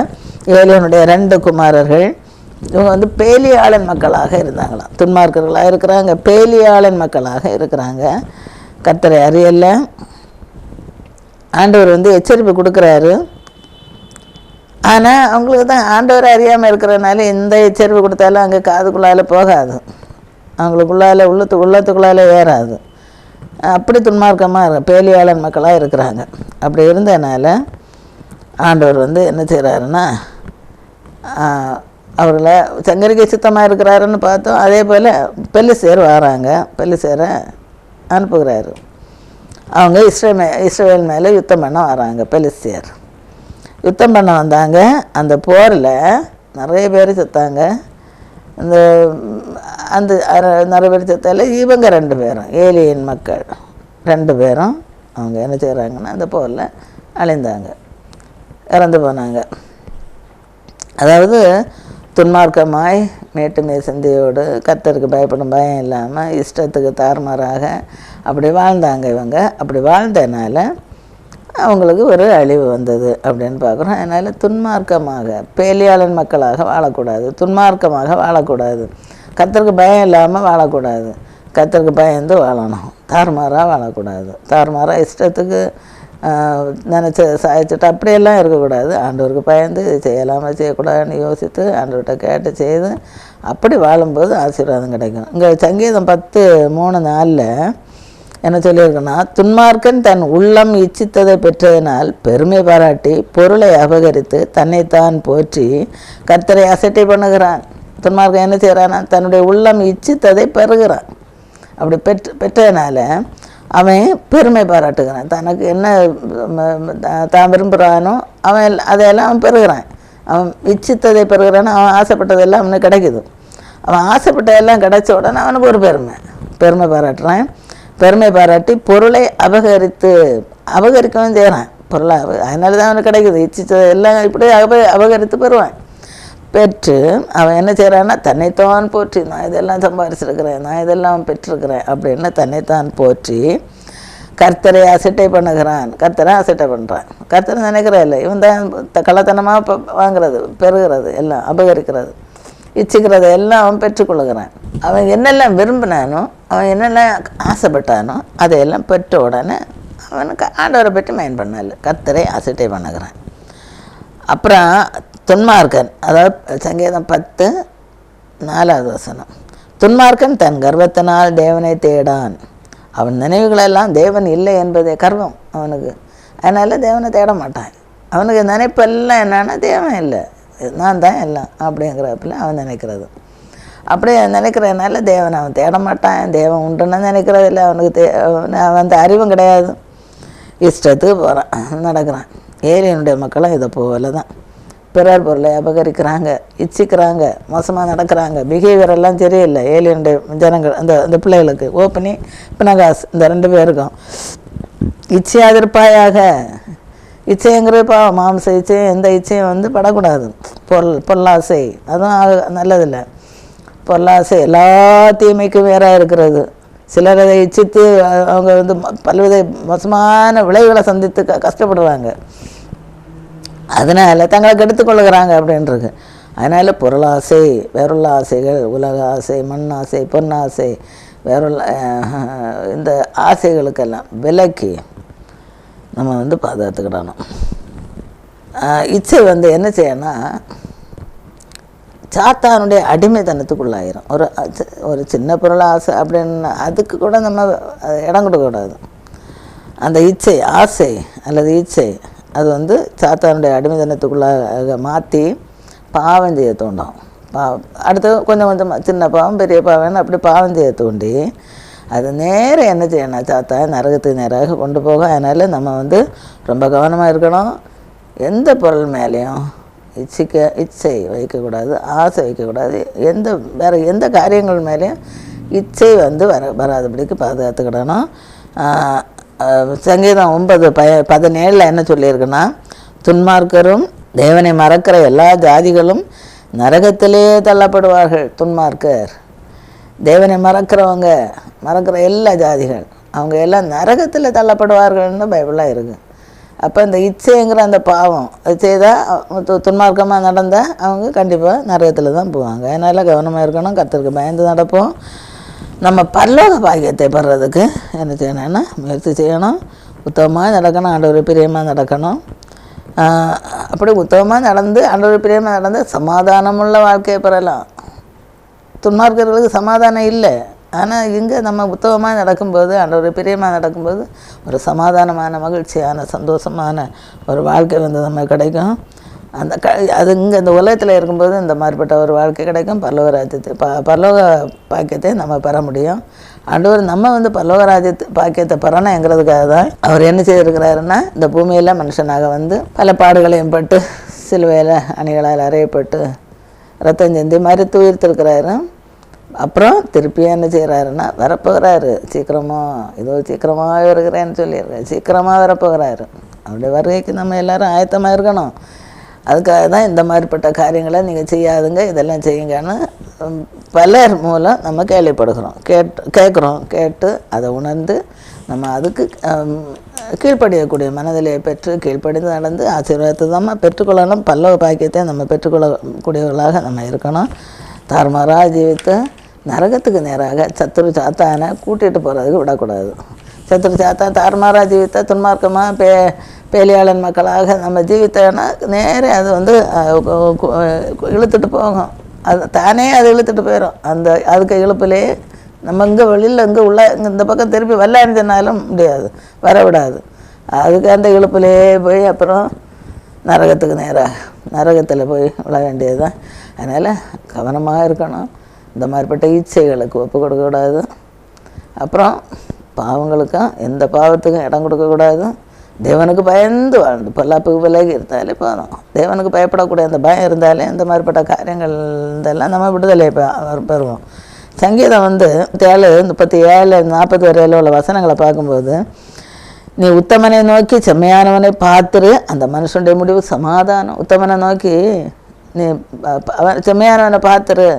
ஏலியனுடைய 2 குமாரர்கள், இவங்க வந்து பேலியாளன் மக்களாக இருந்தாங்களாம். துன்மார்க்கர்களாக இருக்கிறாங்க, பேலியாளன் மக்களாக இருக்கிறாங்க. கர்த்தரை அறியலை. ஆண்டவர் வந்து எச்சரிப்பு கொடுக்குறாரு. ஆனால் அவங்களுக்கு தான் ஆண்டவரை அறியாமல் இருக்கிறதுனால எந்த எச்சரிப்பு கொடுத்தாலும் அங்கே காதுக்குள்ளால் போகாது, அவங்களுக்குள்ளால் உள்ளத்துக்குள்ளால் ஏறாது. அப்படி துன்மார்க்கமாக பேலியாளன் மக்களாக இருக்கிறாங்க. அப்படி இருந்ததுனால ஆண்டவர் வந்து என்ன செய்கிறாருன்னா அவர்களை சங்கரிக்க சித்தமாக இருக்கிறாருன்னு பார்த்தோம். அதே போல் பெலிஸ்தேர் வராங்க, பெலிஸ்தேரை அனுப்புகிறாரு. அவங்க இஸ்ரவேல் மேலே யுத்தம் பண்ண வராங்க. பெலிஸ்தேர் யுத்தம் பண்ண வந்தாங்க. அந்த போரில் நிறைய பேர் செத்தாங்க. அந்த நிறைய பேர் செத்தால இவங்க 2 பேரும், ஏலியன் மக்கள் 2 பேரும் அவங்க என்ன செய்கிறாங்கன்னா அந்த போரில் அழிந்தாங்க, இறந்து போனாங்க. அதாவது துன்மார்க்கமாய் மேட்டுமே சிந்தையோடு கர்த்தருக்கு பயப்படும் பயம் இல்லாமல் இஷ்டத்துக்கு தாறுமாறாக அப்படி வாழ்ந்தாங்க இவங்க. அப்படி வாழ்ந்ததுனால அவங்களுக்கு ஒரு அழிவு வந்தது அப்படின்னு பார்க்குறோம். அதனால் துன்மார்க்கமாக பேலியாளன் மக்களாக வாழக்கூடாது, துன்மார்க்கமாக வாழக்கூடாது, கர்த்தருக்கு பயம் இல்லாமல் வாழக்கூடாது, கர்த்தருக்கு பயந்து வாழணும், தாறுமாறாக வாழக்கூடாது, தாறுமாறாக இஷ்டத்துக்கு நினச்ச சாய்ச்சிட்டு அப்படியெல்லாம் இருக்கக்கூடாது. ஆண்டவருக்கு பயந்து செய்யலாமா செய்யக்கூடாதுன்னு யோசித்து ஆண்டவர்கிட்ட கேட்டு செய்து அப்படி வாழும்போது ஆசீர்வாதம் கிடைக்கும். இங்கே சங்கீதம் 10:3-4 என்ன சொல்லியிருக்குன்னா, துன்மார்க்கன் தன் உள்ளம் இச்சித்ததை பெற்றதினால் பெருமை பாராட்டி பொருளை அபகரித்து தன்னைத்தான் போற்றி கர்த்தரை அசட்டை பண்ணுகிறான். துன்மார்க்கன் என்ன செய்கிறான்னா தன்னுடைய உள்ளம் இச்சித்ததை பெறுகிறான். அப்படி பெற்றதுனால அவன் பெருமை பாராட்டுகிறான். தனக்கு என்ன தான் விரும்புகிறானோ அவன் அதையெல்லாம் அவன் பெறுகிறான். அவன் இச்சித்ததை பெறுகிறான்னு அவன் ஆசைப்பட்டதெல்லாம் அவனுக்கு கிடைக்குது. அவன் ஆசைப்பட்டதெல்லாம் கிடைச்ச உடனே அவனுக்கு ஒரு பெருமை பாராட்டுறான். பெருமை பாராட்டி பொருளை அபகரிக்கவும் செய்கிறான். பொருளை அதனால தான் அவனுக்கு கிடைக்குது. இச்சித்ததை எல்லாம் இப்படி அபகரித்து பெறுவான். பெற்று அவன் என்ன செய்கிறான்னா தன்னைத்தான் போற்றி, நான் இதெல்லாம் சம்பாதிச்சிருக்கிறேன், நான் இதெல்லாம் பெற்றிருக்கிறேன் அப்படின்னு தன்னைத்தான் போற்றி கர்த்தரை அசட்டை பண்ணுகிறான். கர்த்தரை அசட்டை பண்ணுறான். கர்த்தரை நினைக்கிறா இல்லை, இவன் தான் கள்ளத்தனமாக வாங்கிறது, பெறுகிறது, எல்லாம் அபகரிக்கிறது, இச்சிக்கிறது எல்லாம் அவன் பெற்றுக்கொள்கிறான். அவன் என்னெல்லாம் விரும்பினானோ, அவன் என்னெல்லாம் ஆசைப்பட்டானோ அதையெல்லாம் பெற்ற உடனே அவனுக்கு ஆண்டவரை பற்றி மைண்ட் பண்ணல, கர்த்தரை அசட்டை பண்ணுகிறான். அப்புறம் துன்மார்க்கன், அதாவது சங்கீதம் 10:4 துன்மார்க்கன் தன் கர்வத்தினால் தேவனை தேடான். அவன் நினைவுகளெல்லாம் தேவன் இல்லை என்பதே கர்வம் அவனுக்கு. அதனால் தேவனை தேட மாட்டான். அவனுக்கு நினைப்பெல்லாம் என்னன்னா தேவன் இல்லை, நான் தான் எல்லாம் அப்படிங்கிறப்பில் அவன் நினைக்கிறது. அப்படியே நினைக்கிறதுனால தேவன் அவன் தேட மாட்டான். தேவன் உண்டுன்னு நினைக்கிறது இல்லை. அவனுக்கு அவன் அறிவும் கிடையாது. இஷ்டத்துக்கு போகிறான், நடக்கிறான். ஏலியனுடைய மக்களும் இதை போல தான். பிறர் பொருளை அபகரிக்கிறாங்க, இச்சிக்கிறாங்க, மோசமாக நடக்கிறாங்க. பிஹேவியர் எல்லாம் சரியில்லை ஏலியனுடைய ஜனங்கள். அந்த பிள்ளைகளுக்கு ஓப்பனி பினகாஸ் இந்த 2 பேருக்கும் இச்சையாதிருப்பாயாக. இச்சைங்கிறது பாவம், மாம்ச இச்சையும் எந்த இச்சையும் படக்கூடாது. பொருளாசை அதுவும் நல்லதில்லை. பொருளாசை எல்லா தீமைக்கும் வேறாக இருக்கிறது. சிலர் அதை இச்சித்து அவங்க பல்வித மோசமான விளைவுகளை சந்தித்து கஷ்டப்படுறாங்க. அதனால் தங்களை கெடுத்துக்கொள்ளுகிறாங்க அப்படின்றது. அதனால் பொருளாசை, வேறுள்ள ஆசைகள், உலக ஆசை, மண் ஆசை, பொன்னாசை, வேறுள்ள இந்த ஆசைகளுக்கெல்லாம் விலக்கி நம்ம பாதுகாத்துக்கிடணும். இச்சை என்ன செய்யணும்னா சாத்தானுடைய அடிமைத்தனத்துக்குள்ளாயிரும். ஒரு சின்ன பொருள் ஆசை அப்படின்னு அதுக்கு கூட நம்ம இடம் கொடுக்கக்கூடாது. அந்த இச்சை, ஆசை அல்லது இச்சை அது சாத்தானுடைய அடிமைத்தனத்துக்குள்ளாக மாற்றி பாவம் செய்ய தூண்டும். அடுத்து கொஞ்சம் கொஞ்சமாக சின்ன பாவம் பெரிய பாவம்னு அப்படி பாவம் செய்ய தூண்டி அது நேரம் என்ன செய்யணும், சாத்தா நரகத்துக்கு நேராக கொண்டு போகும். அதனால் நம்ம ரொம்ப கவனமாக இருக்கணும். எந்த பொருள் மேலேயும் இச்சை வைக்கக்கூடாது, ஆசை வைக்கக்கூடாது. வேறு எந்த காரியங்கள் மேலேயும் இச்சை வராதபடிக்கு பாதுகாத்துக்கிடணும். சங்கீதம் 9:17 என்ன சொல்லியிருக்குன்னா, துன்மார்க்கரும் தேவனை மறக்கிற எல்லா ஜாதிகளும் நரகத்திலே தள்ளப்படுவார்கள். துன்மார்க்கர், தேவனை மறக்கிற எல்லா ஜாதிகள் அவங்க எல்லாம் நரகத்தில் தள்ளப்படுவார்கள்னு பைபிளாக இருக்குது. அப்போ இந்த இச்சைங்கிற அந்த பாவம் அது செய்தால் துன்மார்க்கமாக நடந்தால் அவங்க கண்டிப்பாக நரகத்தில் தான் போவாங்க. அதனால் கவனமாக இருக்கணும், கர்த்தருக்கு பயந்து நடப்போம். நம்ம பரலோக பாக்கியத்தை பெறுறதுக்கு என்ன செய்யணும்னா முயற்சி செய்யணும், உத்தமமாக நடக்கணும், ஆண்டவர் பிரியமாக நடக்கணும். அப்படி உத்தமமாக நடந்து ஆண்டவர் பிரியமாக நடந்து சமாதானமுள்ள வாழ்க்கையை பெறலாம். துன்மார்க்கர்களுக்கு சமாதானம் இல்லை. ஆனால் இங்கே நம்ம உத்தமமாக நடக்கும்போது, ஆண்டவர் பிரியமாக நடக்கும்போது ஒரு சமாதானமான, மகிழ்ச்சியான, சந்தோஷமான ஒரு வாழ்க்கை நம்ம கிடைக்கும். அது இங்கே இந்த உலகத்தில் இருக்கும்போது இந்த மாதிரிப்பட்ட ஒரு வாழ்க்கை கிடைக்கும். பரலோக ராஜ்யத்தை பரலோக பாக்கியத்தை நம்ம பெற முடியும். ஆண்டவர் நம்ம பரலோக ராஜ்யத்தை பாக்கியத்தை பெறணுங்கிறதுக்காக தான் அவர் என்ன செய்திருக்கிறாருன்னா, இந்த பூமியில் மனுஷனாக பல பாடுகளையும் பட்டு சிலுவையில் அணிகளால் அறையப்பட்டு ரத்தம் செஞ்சு மறித்து உயிர்த்திருக்கிறாரு. அப்புறம் திருப்பி என்ன செய்கிறாருன்னா வரப்போகிறாரு. சீக்கிரமாக வருகிறேன்னு சொல்லியிருக்காரு. சீக்கிரமாக வரப்போகிறாரு. அவருடைய வருகைக்கு நம்ம எல்லோரும் ஆயத்தமாக இருக்கணும். அதுக்காக தான் இந்த மாதிரிப்பட்ட காரியங்களை நீங்கள் செய்யாதுங்க, இதெல்லாம் செய்யுங்கன்னு பலர் மூலம் நம்ம கேள்விப்படுகிறோம், கேட்டு அதை உணர்ந்து நம்ம அதுக்கு கீழ்ப்படியக்கூடிய மனதிலே பெற்று கீழ்ப்படிந்து நடந்து ஆசீர்வாதத்தை நம்ம பெற்றுக்கொள்ளணும். பல்லவ பாக்கியத்தை நம்ம பெற்றுக்கொள்ளக்கூடியவர்களாக நம்ம இருக்கணும். தாறுமாறாக ஜீவித்து நரகத்துக்கு நேராக சத்துரு சாத்தானை கூட்டிகிட்டு போகிறதுக்கு விடக்கூடாது. சத்துரு சாத்தான் தாறுமாறாக ஜீவித்த துன்மார்க்கமாக பேலியாளன் மக்களாக நம்ம ஜீவித்தோன்னா நேரே அது இழுத்துட்டு போகும். அது தானே அது இழுத்துட்டு போயிடும். அதுக்கு இழுப்புலே நம்ம இங்கே வெளியில் இங்கே உள்ள இந்த பக்கம் திருப்பி வெள்ளாண்டினாலும் முடியாது, வர விடாது. அதுக்கு அந்த இழுப்புலே போய் அப்புறம் நரகத்துக்கு நரகத்தில் போய் விழ வேண்டியது தான். அதனால் கவனமாக இருக்கணும். இந்த மாதிரிப்பட்ட இச்சைகளுக்கு ஒப்பு கொடுக்கக்கூடாது. அப்புறம் பாவங்களுக்கும் எந்த பாவத்துக்கும் இடம் கொடுக்கக்கூடாது. தேவனுக்கு பயந்து வாழ்ந்து பொல்லாப்புக்கு விலகி இருந்தாலே போதும். தேவனுக்கு பயப்படக்கூடிய அந்த பயம் இருந்தாலே இந்த மாதிரிப்பட்ட காரியங்கள் இதெல்லாம் நம்ம விடுதலை பெறுவோம். சங்கீதம் 37:40 வரையில் உள்ள வசனங்களை பார்க்கும்போது, நீ உத்தமனை நோக்கி செம்மையானவனை பார்த்துரு, அந்த மனுஷனுடைய முடிவு சமாதானம். உத்தமனை நோக்கி நீ அவன் செம்மையானவனை பார்த்துரு.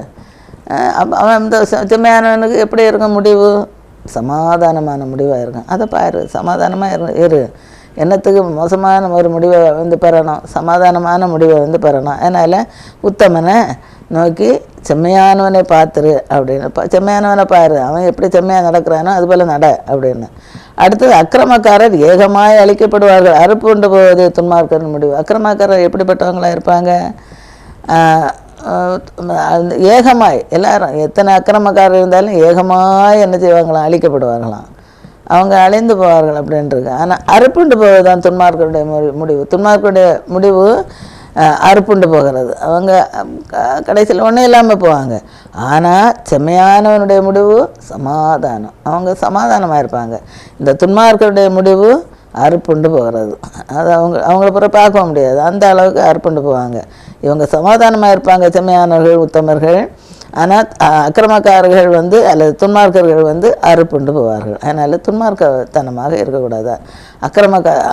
அவன் இந்த செம்மையானவனுக்கு எப்படி இருக்கும் முடிவு? சமாதானமான முடிவாக இருக்கும். அதை பாரு, சமாதானமாக இரு. என்னத்துக்கு மோசமான ஒரு முடிவை பெறணும், சமாதானமான முடிவை பெறணும். அதனால் உத்தமனை நோக்கி செம்மையானவனை பார்த்துரு அப்படின்னு. செம்மையானவனை பாரு, அவன் எப்படி செம்மையாக நடக்கிறானோ அதுபோல் நட அப்படின்னு. அடுத்தது அக்கிரமக்காரர் ஏகமாய் அழிக்கப்படுவார்கள், அறுப்பு உண்டு போவது துன்மார்க்கரின் முடிவு. அக்கிரமக்காரர் எப்படிப்பட்டவங்களாக இருப்பாங்க? ஏகமாய் எல்லாரும் எத்தனை அக்கிரமக்காரர் இருந்தாலும் ஏகமாய் என்ன செய்வாங்களாம்? அழிக்கப்படுவார்களாம், அவங்க அழிந்து போவார்கள் அப்படின்ட்டு. ஆனால் அறுப்புண்டு போவது தான் துன்மார்க்கருடைய முடிவு. துன்மார்க்கருடைய முடிவு அறுப்புண்டு போகிறது. அவங்க கடைசியில் ஒன்றும் இல்லாமல் போவாங்க. ஆனால் செம்மையானவனுடைய முடிவு சமாதானம், அவங்க சமாதானமாக இருப்பாங்க. இந்த துன்மார்க்கருடைய முடிவு அறுப்புண்டு போகிறது. அது அவங்கள பிறகு பார்க்க முடியாது, அந்த அளவுக்கு அறுப்புண்டு போவாங்க. இவங்க சமாதானமாக இருப்பாங்க, செம்மையானவர்கள் உத்தமர்கள். ஆனால் அக்கிரமக்காரர்கள் அல்லது துன்மார்க்கர்கள் அறுப்புண்டு போவார்கள். அதனால் துன்மார்க்கத்தனமாக இருக்கக்கூடாது,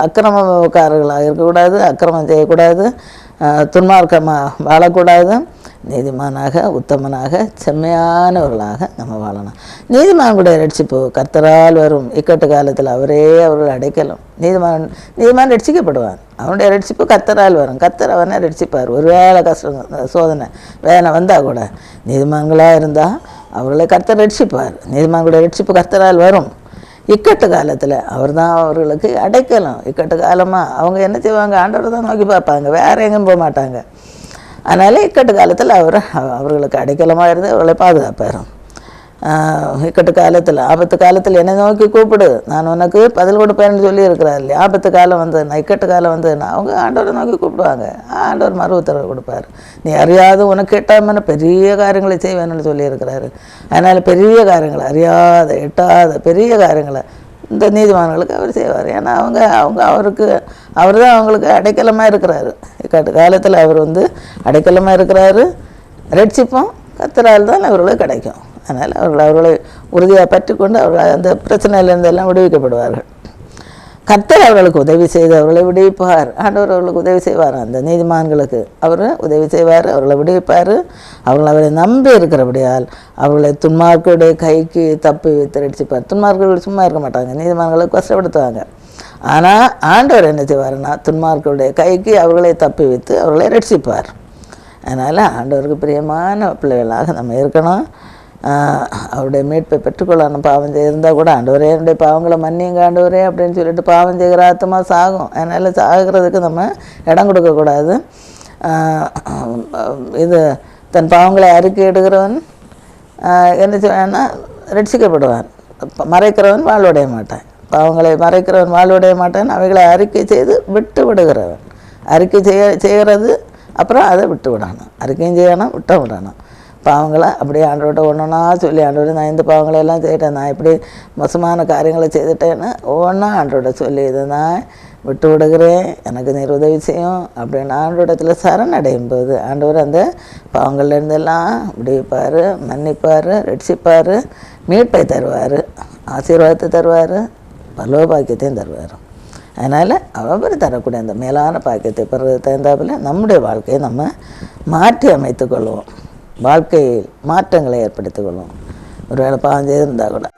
அக்கிரமக்காரர்களாக இருக்கக்கூடாது, அக்கிரமம் செய்யக்கூடாது, துன்மார்க்கமாக வாழக்கூடாது. நீதிமானாக உத்தமனாக செம்மையானவர்களாக நம்ம வாழணும். நீதிமான்களுடைய ரட்சிப்பு கர்த்தரால் வரும், இக்கட்டு காலத்தில் அவரே அவர்கள் அடைக்கலும். நீதிமான் ரட்சிக்கப்படுவான், அவனுடைய ரட்சிப்பு கர்த்தரால் வரும். கர்த்தர் அவனை ரட்சிப்பார். ஒரு வேளை கஷ்டம் சோதனை வேலை வந்தால் கூட நீதிமான்களாக இருந்தால் அவர்களை கர்த்தர் ரட்சிப்பார். நீதிமான்களுடைய ரட்சிப்பு கர்த்தரால் வரும். இக்கட்டு காலத்தில் அவர் தான் அவர்களுக்கு அடைக்கலம். இக்கட்டு காலமாக அவங்க என்ன செய்வாங்க? ஆண்டவர் தான் நோக்கி பார்ப்பாங்க, வேறு எங்கேயும் போக மாட்டாங்க. அதனால் இக்கட்டு காலத்தில் அவர்களுக்கு அடைக்கலமாக இருந்து அவர்களை பாதுகாப்பார். இக்கட்டு காலத்தில், ஆபத்து காலத்தில் என்னை நோக்கி கூப்பிடு, நான் உனக்கு பதில் கொடுப்பேன்னு சொல்லியிருக்கிறார் இல்லையா? ஆபத்து காலம் வந்ததுன்னா, இக்கட்டு காலம் வந்ததுன்னா அவங்க ஆண்டவரை நோக்கி கூப்பிடுவாங்க, ஆண்டவர் மறு உத்தரவு கொடுப்பார். நீ அறியாத உனக்கு எட்டாமன பெரிய காரியங்களை செய்வேன்னு சொல்லியிருக்கிறாரு. அதனால் பெரிய காரியங்களை, அறியாத எட்டாத பெரிய காரியங்களை இந்த நீதிமான்களுக்கு அவர் செய்வார். ஏன்னா அவர் தான் அவங்களுக்கு அடைக்கலமாக இருக்கிறாரு. இக்கட்டு காலத்தில் அவர் அடைக்கலமாக இருக்கிறாரு. ரட்சிப்பும் கர்த்தரால் தான் அவர்களுக்கு கிடைக்கும். அதனால் அவர்களை உறுதியாக பற்றி கொண்டு அவர்கள் அந்த பிரச்சனையிலிருந்தெல்லாம் விடுவிக்கப்படுவார்கள். கர்த்தர் அவர்களுக்கு உதவி செய்து அவர்களை விடுவிப்பார். ஆண்டவர் அவர்களுக்கு உதவி செய்வார். அந்த நீதிமான்களுக்கு அவர் உதவி செய்வார், அவர்களை விடுவிப்பார். அவர்கள் அவரை நம்பி இருக்கிறபடியால் அவர்களை துன்மார்க்கருடைய கைக்கு தப்பி வைத்து ரட்சிப்பார். துன்மார்க்கர்கள் சும்மா இருக்க மாட்டாங்க, நீதிமான்களை கஷ்டப்படுத்துவாங்க. ஆனால் ஆண்டவர் என்ன செய்வார்னா, துன்மார்க்கருடைய கைக்கு அவர்களை தப்பி வைத்து அவர்களை ரட்சிப்பார். அதனால் ஆண்டவருக்கு பிரியமான பிள்ளைகளாக நம்ம இருக்கணும். அவருடைய மீட்பை பெற்றுக்கொள்ளணும். பாவம் செய்திருந்தால் கூட ஆண்டவரே என்னுடைய பாவங்களை மன்னிங்க ஆண்டவரே அப்படின்னு சொல்லிட்டு பாவம் செய்கிற ஆத்மா சாகும். அதனால் சாகிறதுக்கு நம்ம இடம் கொடுக்கக்கூடாது. இது தன் பாவங்களை அறிக்கையிடுகிறவன் என்ன செய்வான்னா ரட்சிக்கப்படுவான். மறைக்கிறவன் வாழ்வடைய மாட்டான். பாவங்களை மறைக்கிறவன் வாழ்வடைய மாட்டான். அவைகளை அறிக்கை செய்து விட்டு விடுகிறவன். அறிக்கை செய்கிறது அப்புறம் அதை விட்டு விடணும். அறிக்கையும் செய்யணும், விட்ட விடணும். பாவங்களை அப்படியே ஆண்டவர்கிட்ட ஒன்றா சொல்லி, ஆண்டவர் நான் இந்த பாவங்களை எல்லாம் செய்யிட்டேன், நான் இப்படி மோசமான காரியங்களை செய்துட்டேன்னு ஒவ்வொன்றா ஆண்டவர்கிட்ட சொல்லி இதை நான் விட்டு விடுகிறேன், எனக்கு நீர் உதவி செய்யும் அப்படின்னு ஆண்டவரிடத்தில் சரணடையும் போது ஆண்டவர் அந்த பாவங்கள்லேருந்தெல்லாம் விடுவிப்பார், மன்னிப்பார், ரட்சிப்பார், மீட்பை தருவார், ஆசீர்வாதத்தை தருவார், பரலோக பாக்கியத்தையும் தருவார். அதனால் அவர் தரக்கூடிய அந்த மேலான பாக்கியத்தை பெறுறது தகுந்தாப்பில் நம்முடைய வாழ்க்கையை நம்ம மாற்றி அமைத்து கொள்வோம். வாழ்க்கையில் மாற்றங்களை ஏற்படுத்திக் கொள்வோம். ஒரு வேளை பாவம் செய்திருந்தால் கூட